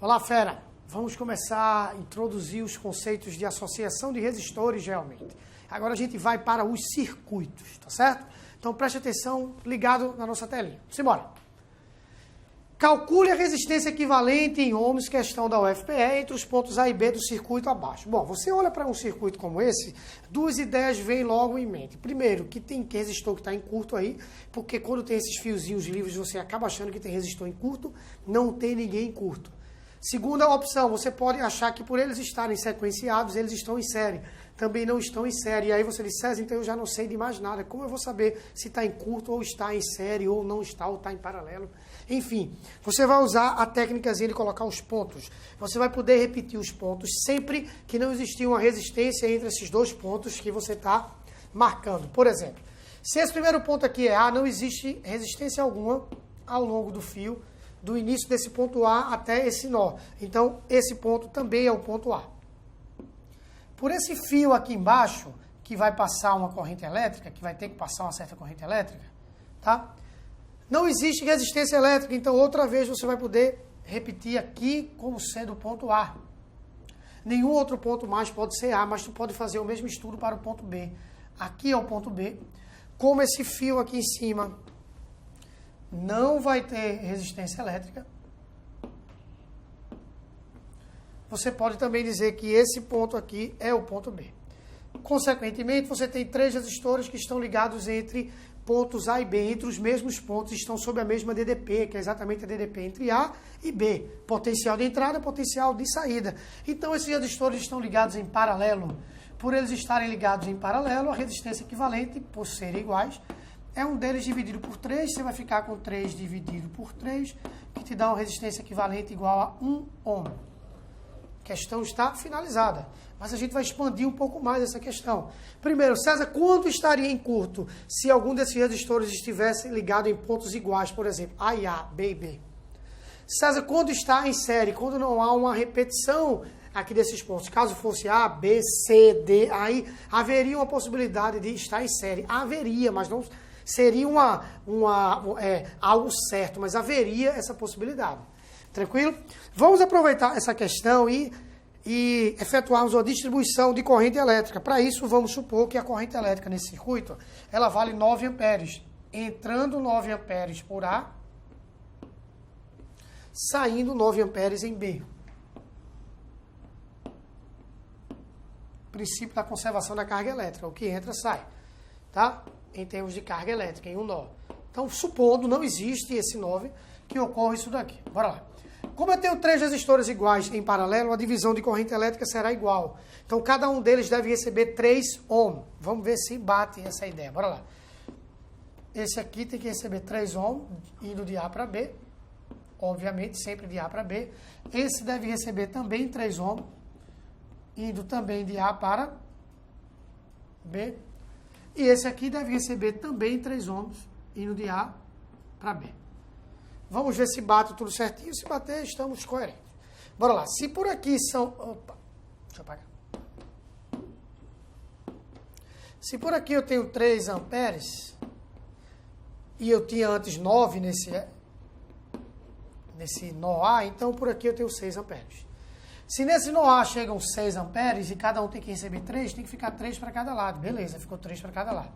Olá, fera! Vamos começar a introduzir os conceitos de associação de resistores realmente. Agora a gente vai para os circuitos, tá certo? Então preste atenção, ligado na nossa telinha. Simbora! Calcule a resistência equivalente em ohms, questão da UFPE, entre os pontos A e B do circuito abaixo. Bom, você olha para um circuito como esse, duas ideias vêm logo em mente. Primeiro, que tem resistor que está em curto aí, porque quando tem esses fiozinhos livres, você acaba achando que tem resistor em curto, não tem ninguém em curto. Segunda opção, você pode achar que por eles estarem sequenciados, eles estão em série. Também não estão em série. E aí você diz, César, então eu já não sei de mais nada. Como eu vou saber se está em curto ou está em série, ou não está, ou está em paralelo? Enfim, você vai usar a técnicazinha de colocar os pontos. Você vai poder repetir os pontos sempre que não existir uma resistência entre esses dois pontos que você está marcando. Por exemplo, se esse primeiro ponto aqui é A, não existe resistência alguma ao longo do fio, do início desse ponto A até esse nó. Então, esse ponto também é o ponto A. Por esse fio aqui embaixo, que vai passar uma corrente elétrica, que vai ter que passar uma certa corrente elétrica, tá? Não existe resistência elétrica, então outra vez você vai poder repetir aqui como sendo o ponto A. Nenhum outro ponto mais pode ser A, mas tu pode fazer o mesmo estudo para o ponto B. Aqui é o ponto B. Como esse fio aqui em cima não vai ter resistência elétrica, você pode também dizer que esse ponto aqui é o ponto B. Consequentemente, você tem três resistores que estão ligados entre pontos A e B, entre os mesmos pontos, estão sob a mesma DDP, que é exatamente a DDP entre A e B. Potencial de entrada, potencial de saída. Então, esses resistores estão ligados em paralelo. Por eles estarem ligados em paralelo, a resistência equivalente, por serem iguais, é um deles dividido por 3, você vai ficar com 3 dividido por 3, que te dá uma resistência equivalente igual a 1 ohm. A questão está finalizada, mas a gente vai expandir um pouco mais essa questão. Primeiro, César, quanto estaria em curto se algum desses resistores estivesse ligado em pontos iguais, por exemplo, A e A, B e B? César, quando está em série, quando não há uma repetição aqui desses pontos, caso fosse A, B, C, D, aí haveria uma possibilidade de estar em série. Haveria, mas não seria algo certo, mas haveria essa possibilidade. Tranquilo? Vamos aproveitar essa questão e efetuarmos uma distribuição de corrente elétrica. Para isso, vamos supor que a corrente elétrica nesse circuito, ela vale 9 amperes. Entrando 9 amperes por A, saindo 9 amperes em B. Princípio da conservação da carga elétrica. O que entra, sai. Tá? Em termos de carga elétrica, em um nó. Então, supondo, não existe esse 9, que ocorre isso daqui. Bora lá. Como eu tenho três resistores iguais em paralelo, a divisão de corrente elétrica será igual. Então, cada um deles deve receber 3 ohm. Vamos ver se bate essa ideia. Bora lá. Esse aqui tem que receber 3 ohm, indo de A para B. Obviamente, sempre de A para B. Esse deve receber também 3 ohm, indo também de A para B. E esse aqui deve receber também 3 ohms, indo de A para B. Vamos ver se bate tudo certinho. Se bater, estamos coerentes. Bora lá. Se por aqui são... Opa, deixa eu apagar. Se por aqui eu tenho 3 amperes, e eu tinha antes 9 nesse nó A, então por aqui eu tenho 6 amperes. Se nesse nó A chegam 6 amperes e cada um tem que receber 3, tem que ficar 3 para cada lado. Beleza, ficou 3 para cada lado.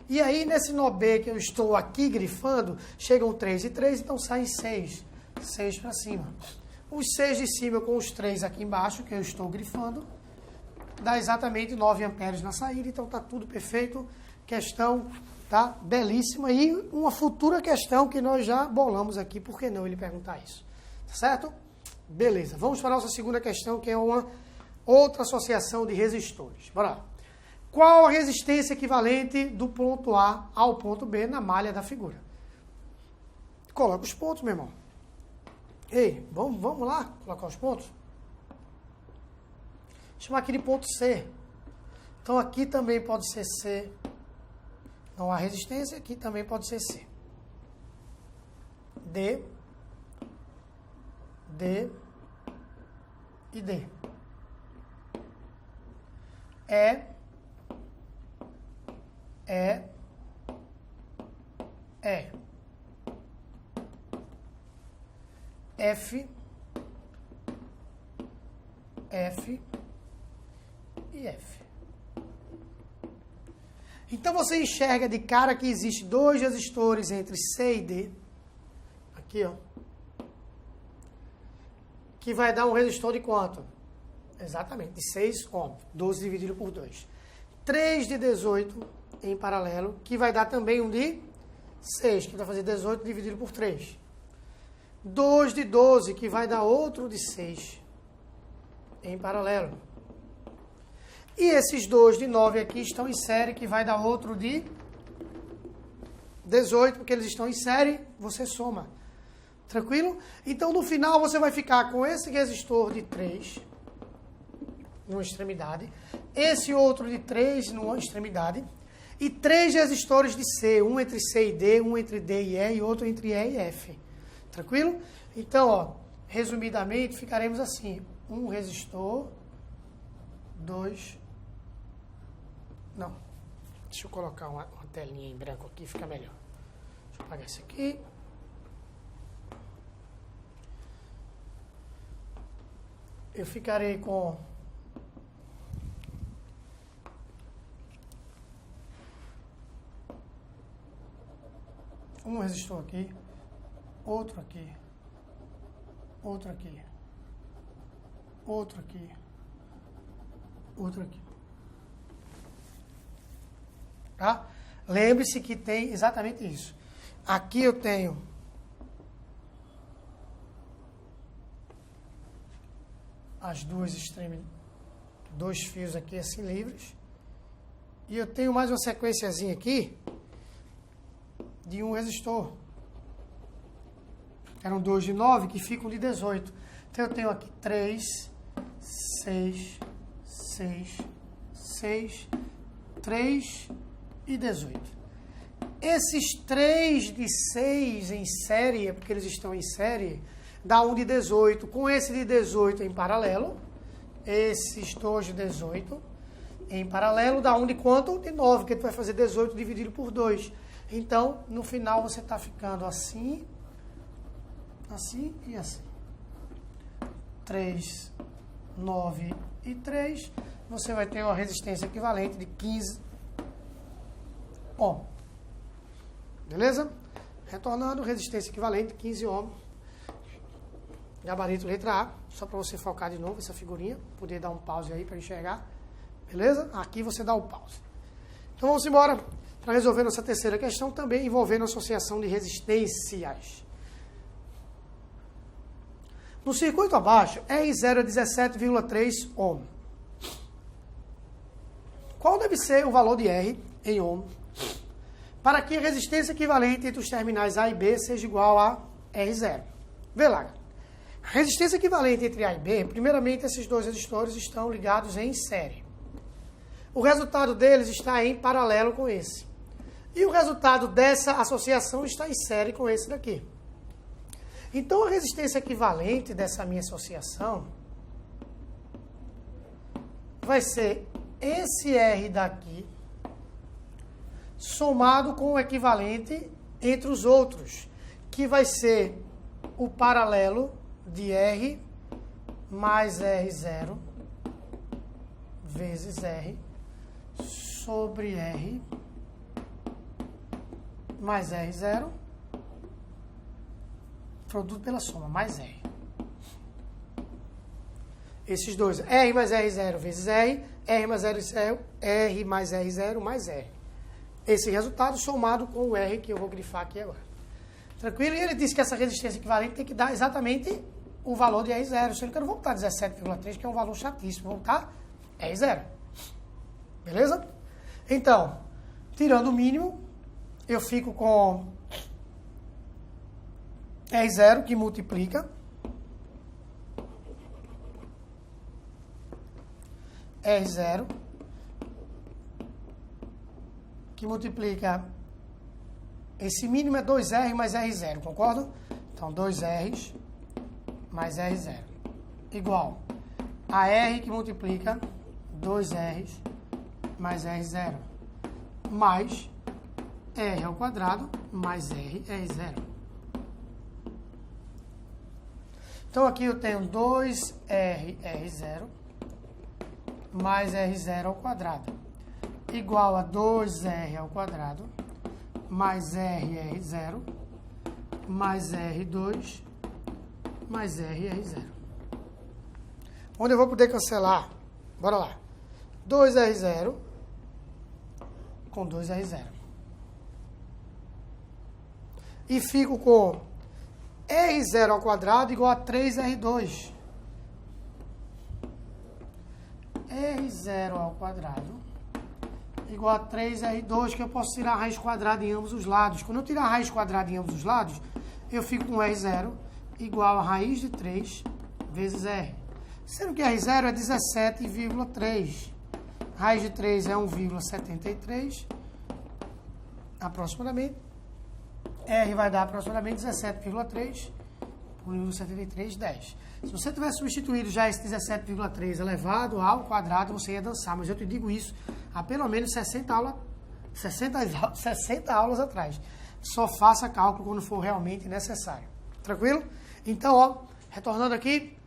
E aí, nesse nó B que eu estou aqui grifando, chegam 3 e 3, então saem 6. 6 para cima. Os 6 de cima com os 3 aqui embaixo, que eu estou grifando, dá exatamente 9 amperes na saída, então tá tudo perfeito. Questão tá belíssima. E uma futura questão que nós já bolamos aqui, por que não ele perguntar isso? Tá certo? Beleza. Vamos para a nossa segunda questão, que é uma outra associação de resistores. Bora lá. Qual a resistência equivalente do ponto A ao ponto B na malha da figura? Coloca os pontos, meu irmão. Ei, vamos lá colocar os pontos? Vou chamar aqui de ponto C. Então aqui também pode ser C. Não há resistência, aqui também pode ser C. D e D. F F e F. Então você enxerga de cara que existe 2 resistores entre C e D, aqui ó, que vai dar um resistor de quanto? Exatamente, de 6 ohms, 12 dividido por 2. 3 de 18 em paralelo, que vai dar também um de 6, que vai fazer 18 dividido por 3. 2 de 12, que vai dar outro de 6 em paralelo. E esses 2 de 9 aqui estão em série, que vai dar outro de 18, porque eles estão em série, você soma. Tranquilo? Então, no final, você vai ficar com esse resistor de 3, numa extremidade, esse outro de 3 numa extremidade, e 3 resistores de C, um entre C e D, um entre D e E, e outro entre E e F. Tranquilo? Então, ó, resumidamente, ficaremos assim, um resistor, 2... Não, deixa eu colocar uma telinha em branco aqui, fica melhor. Deixa eu apagar isso aqui. Eu ficarei com um resistor aqui, outro aqui, outro aqui, outro aqui, outro aqui. Tá? Lembre-se que tem exatamente isso. Aqui eu tenho as duas extremidades, 2 fios aqui assim livres. E eu tenho mais uma sequenciazinha aqui de um resistor. Eram 2 de 9 que ficam de 18. Então eu tenho aqui 3, 6, 6, 6, 3 e 18. Esses 3 de 6 em série, porque eles estão em série, dá um de 18. Com esse de 18 em paralelo, esses 2 de 18 em paralelo, dá um de quanto? De 9, que tu vai fazer 18 dividido por 2. Então, no final, você está ficando assim, assim e assim. 3, 9 e 3. Você vai ter uma resistência equivalente de 15 ohm. Beleza? Retornando, resistência equivalente, 15 ohm. Gabarito letra A, só para você focar de novo essa figurinha, poder dar um pause aí para enxergar. Beleza? Aqui você dá o pause. Então vamos embora para resolver nossa terceira questão, também envolvendo associação de resistências. No circuito abaixo, R0 é 17,3 ohm. Qual deve ser o valor de R em ohm para que a resistência equivalente entre os terminais A e B seja igual a R0? Vê lá. A resistência equivalente entre A e B, primeiramente, esses 2 resistores estão ligados em série. O resultado deles está em paralelo com esse. E o resultado dessa associação está em série com esse daqui. Então, a resistência equivalente dessa minha associação vai ser esse R daqui somado com o equivalente entre os outros, que vai ser o paralelo de R mais R0 vezes R sobre R mais R0, produto pela soma, mais R. Esses dois, R mais R0 vezes R, R mais R0, R mais R0 mais R. Esse resultado somado com o R que eu vou grifar aqui agora. Tranquilo? E ele disse que essa resistência equivalente tem que dar exatamente o valor de R0. Sendo que eu não vou botar 17,3, que é um valor chatíssimo. Vou botar R0. Beleza? Então, tirando o mínimo, eu fico com R0 que multiplica R0 que multiplica, esse mínimo é 2R mais R0, concordo? Então, 2Rs mais R0 igual a R que multiplica 2Rs mais R0 mais R ao quadrado mais R0. Então, aqui eu tenho 2R, R0 mais R0 ao quadrado, igual a 2R ao quadrado, mais RR0, mais R2, mais RR0. Onde eu vou poder cancelar? Bora lá. 2R0 com 2R0. E fico com R0 ao quadrado igual a 3R2. R0 ao quadrado igual a 3R2, que eu posso tirar a raiz quadrada em ambos os lados. Quando eu tirar a raiz quadrada em ambos os lados, eu fico com R0 igual a raiz de 3 vezes R. Sendo que R0 é 17,3. Raiz de 3 é 1,73 aproximadamente. R vai dar aproximadamente 17,3 por 1,73, 10. Se você tivesse substituído já esse 17,3 elevado ao quadrado, você ia dançar. Mas eu te digo isso há pelo menos 60 aulas atrás. Só faça cálculo quando for realmente necessário. Tranquilo? Então, ó, retornando aqui,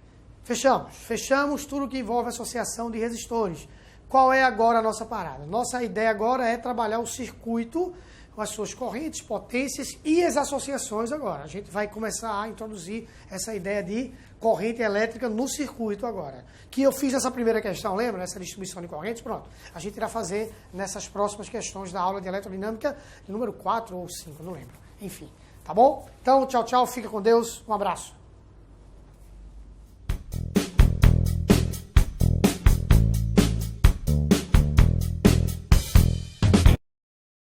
fechamos tudo que envolve associação de resistores. Qual é agora a nossa parada? Nossa ideia agora é trabalhar o circuito com as suas correntes, potências e as associações agora. A gente vai começar a introduzir essa ideia de corrente elétrica no circuito agora. Que eu fiz essa primeira questão, lembra? Essa distribuição de correntes, pronto. A gente irá fazer nessas próximas questões da aula de eletrodinâmica, de número 4 ou 5, não lembro. Enfim, tá bom? Então, tchau, tchau, fica com Deus, um abraço.